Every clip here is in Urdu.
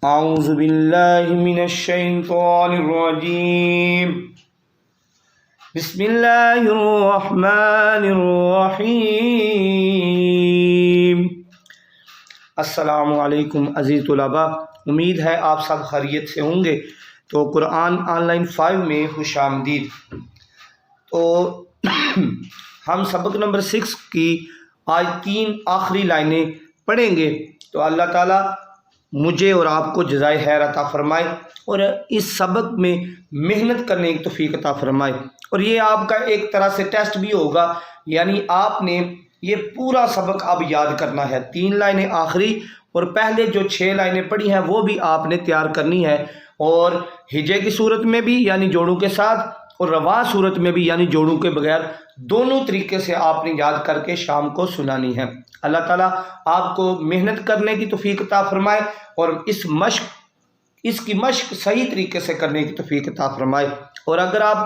اعوذ باللہ من الشیطان الرجیم بسم اللہ الرحمن الرحیم۔ السلام علیکم عزیز طلباء، امید ہے آپ سب خیریت سے ہوں گے۔ تو قرآن آن لائن 5 میں خوش آمدید۔ تو ہم سبق نمبر 6 کی آج 3 آخری لائنیں پڑھیں گے۔ تو اللہ تعالیٰ مجھے اور آپ کو جزائے خیر عطا فرمائے اور اس سبق میں محنت کرنے کی توفیق عطا فرمائے۔ اور یہ آپ کا ایک طرح سے ٹیسٹ بھی ہوگا، یعنی آپ نے یہ پورا سبق اب یاد کرنا ہے۔ 3 لائنیں آخری اور پہلے جو 6 لائنیں پڑھی ہیں وہ بھی آپ نے تیار کرنی ہے، اور ہجے کی صورت میں بھی یعنی جوڑوں کے ساتھ، اور رواں صورت میں بھی یعنی جوڑوں کے بغیر، دونوں طریقے سے آپ نے یاد کر کے شام کو سنانی ہے۔ اللہ تعالیٰ آپ کو محنت کرنے کی توفیق عطا فرمائے اور اس کی مشق صحیح طریقے سے کرنے کی توفیق عطا فرمائے۔ اور اگر آپ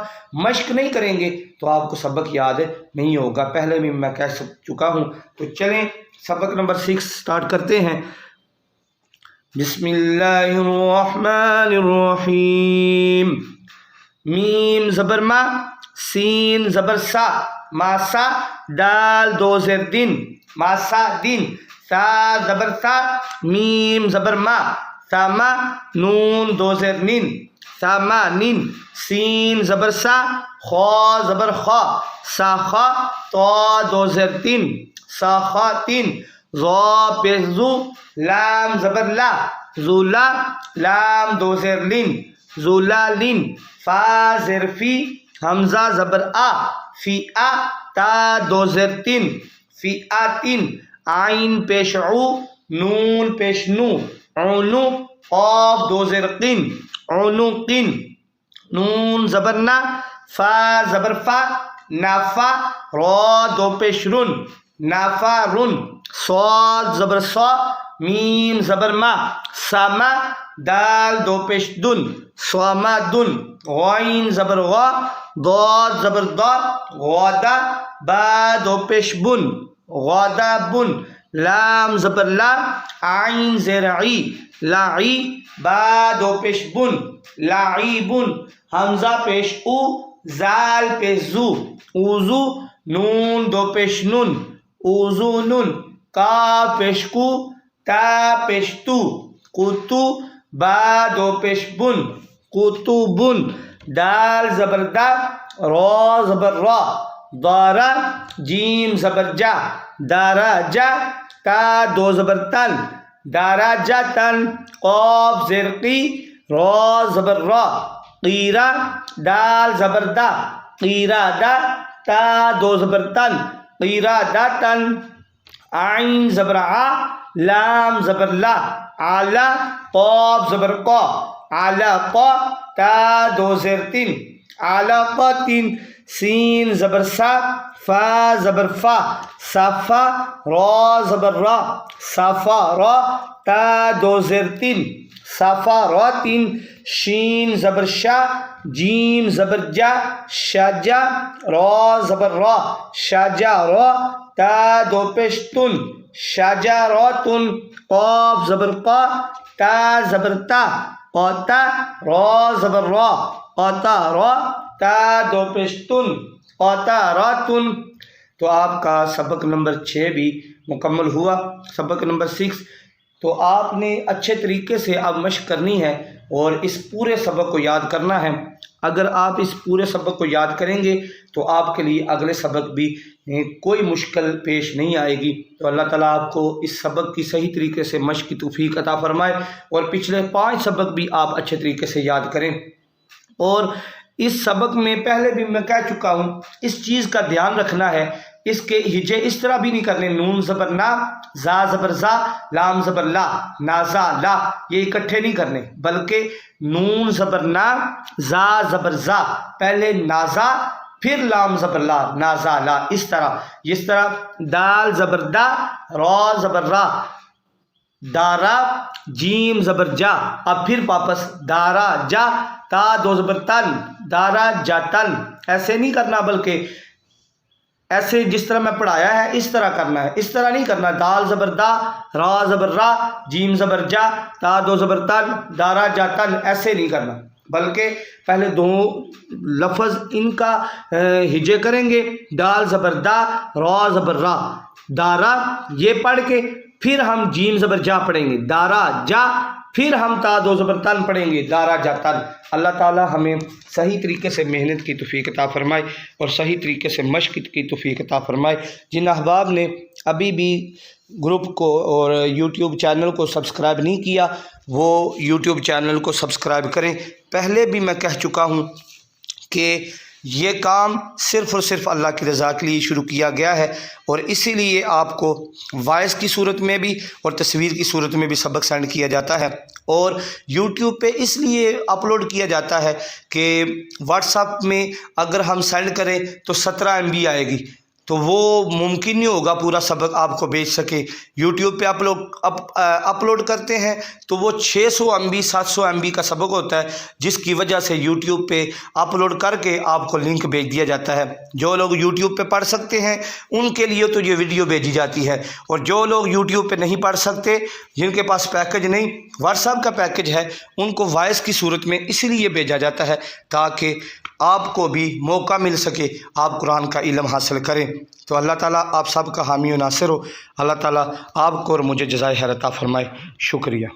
مشق نہیں کریں گے تو آپ کو سبق یاد نہیں ہوگا، پہلے بھی میں کہہ چکا ہوں۔ تو چلیں سبق نمبر 6 سٹارٹ کرتے ہیں۔ بسم اللہ الرحمن الرحیم۔ میم زبر ما، سین زبر سا، ماسا، دال 2 زیر دن، ماسا دن، تا زبر تا، میم زبر ما، تاما، نون 2 زیر نین، تاما نین، سین زبر سا، خوا زبر خوا، سا خوا، تو 2 زیر 3، سا خوا 3، زو پیش زو، لام زبر لا، زولا، لام 2 زیر لین، زولا لین، فا زیر فی، حمزہ زبر آ، فی آ، تا 2 زیر 3، فی آ 3، عین پیش عو، نون پیش نو، عونو، قاف 2 زیر قین، عونو قین، نون زبر نا، فا زبر فا، نافا، را 2 پیش رن، نافا رن، صاد زبر صا، میم زبر ما، ساما، دال 2 پیش دن، سواما دن، غین زبر غا، ضاد زبر دا، غادا، با 2 پیش بن، غادا بن، لام زبر لا، عین زیر عی، لاعی، با 2 پیش بن، لاعی بن، حمزہ پیش او، زال پیش زو، اوزو، نون 2 پیش نن، اوزو نن، کاف پیش کو، تا پیش تو، قوتو، با 2 پیش بن، قوتو بن، دال زبر دا، را زبر را، دارا، جیم زبر جا، دارا جا، تا 2 زبر تن، دارا جا تن، قاف زیر قی، را زبر را، قیرا، دال زبر دا، قیرا دا، تا 2 زبر تن، قیرا دا تن، عین زبر آ، لام زبر لا، آلا، قاف زبر قا، آلا قا، تا 2 زیر 3، آلا قا 3، سین زبر سا، فا زبر فا، صافا، را زبر را، صافا را، تا 2 زیر 3، صافا را 3، شین زبر شا، جیم زبر جا، شاجا، را زبر را، شاجا را، تا 2 پیش تن، شاجا را تن، قاف زبر قا، تا زبر تا، قاتا، را زبر را، قاتا را، تا 2 پیش تن، قاتا را تن۔ تو آپ کا سبق نمبر 6 بھی مکمل ہوا۔ سبق نمبر 6 تو آپ نے اچھے طریقے سے اب مشق کرنی ہے اور اس پورے سبق کو یاد کرنا ہے۔ اگر آپ اس پورے سبق کو یاد کریں گے تو آپ کے لیے اگلے سبق بھی کوئی مشکل پیش نہیں آئے گی۔ تو اللہ تعالیٰ آپ کو اس سبق کی صحیح طریقے سے مشق کی توفیق عطا فرمائے اور پچھلے 5 سبق بھی آپ اچھے طریقے سے یاد کریں۔ اور اس سبق میں پہلے بھی میں کہہ چکا ہوں، اس چیز کا دھیان رکھنا ہے، اس کے ہجے اس طرح بھی نہیں کرنے، نون زبر نا، زا زبر زا، لام زبر لا، نازا لا، یہ اکٹھے نہیں کرنے، بلکہ نون زبر نا، زا زبر زا، پہلے نازا پھر لام زبر لا، نازا لا، اس طرح دال زبر دا، را زبر را، دارا، جیم زبر جا، اب پھر واپس دارا جا، تا 2 زبر تن، دارا جا تن، ایسے نہیں کرنا، بلکہ ایسے جس طرح میں پڑھایا ہے اس طرح کرنا ہے، اس طرح نہیں کرنا دال زبر دا، را زبر را، جیم زبر جا، تا دو زبر تن، دارا جا تن، ایسے نہیں کرنا، بلکہ پہلے دو لفظ ان کا ہجے کریں گے، دال زبر دا، را زبر را، دارا یہ پڑھ کے پھر ہم جیم زبر جا پڑھیں گے، دارا جا، پھر ہم تا دو زبر تن پڑھیں گے، دارا جا تن۔ اللہ تعالی ہمیں صحیح طریقے سے محنت کی توفیق عطا فرمائے اور صحیح طریقے سے مشق کی توفیق عطا فرمائے۔ جن احباب نے ابھی بھی گروپ کو اور یوٹیوب چینل کو سبسکرائب نہیں کیا وہ یوٹیوب چینل کو سبسکرائب کریں۔ پہلے بھی میں کہہ چکا ہوں کہ یہ کام صرف اور صرف اللہ کی رضا کے لیے شروع کیا گیا ہے، اور اسی لیے آپ کو وائس کی صورت میں بھی اور تصویر کی صورت میں بھی سبق سینڈ کیا جاتا ہے، اور یوٹیوب پہ اس لیے اپلوڈ کیا جاتا ہے کہ واٹس ایپ میں اگر ہم سینڈ کریں تو 17 MB آئے گی، تو وہ ممکن نہیں ہوگا پورا سبق آپ کو بھیج سکے۔ یوٹیوب پہ اپلوڈ کرتے ہیں تو وہ 600 MB 700 MB کا سبق ہوتا ہے، جس کی وجہ سے یوٹیوب پہ اپلوڈ کر کے آپ کو لنک بھیج دیا جاتا ہے۔ جو لوگ یوٹیوب پہ پڑھ سکتے ہیں ان کے لیے تو یہ ویڈیو بھیجی جاتی ہے، اور جو لوگ یوٹیوب پہ نہیں پڑھ سکتے، جن کے پاس پیکج نہیں، واٹس ایپ کا پیکج ہے، ان کو وائس کی صورت میں اس لیے بھیجا جاتا ہے تاکہ آپ کو بھی موقع مل سکے آپ قرآن کا علم حاصل کریں۔ تو اللہ تعالیٰ آپ سب کا حامی و ناصر ہو۔ اللہ تعالیٰ آپ کو اور مجھے جزائے خیر عطا فرمائے۔ شکریہ۔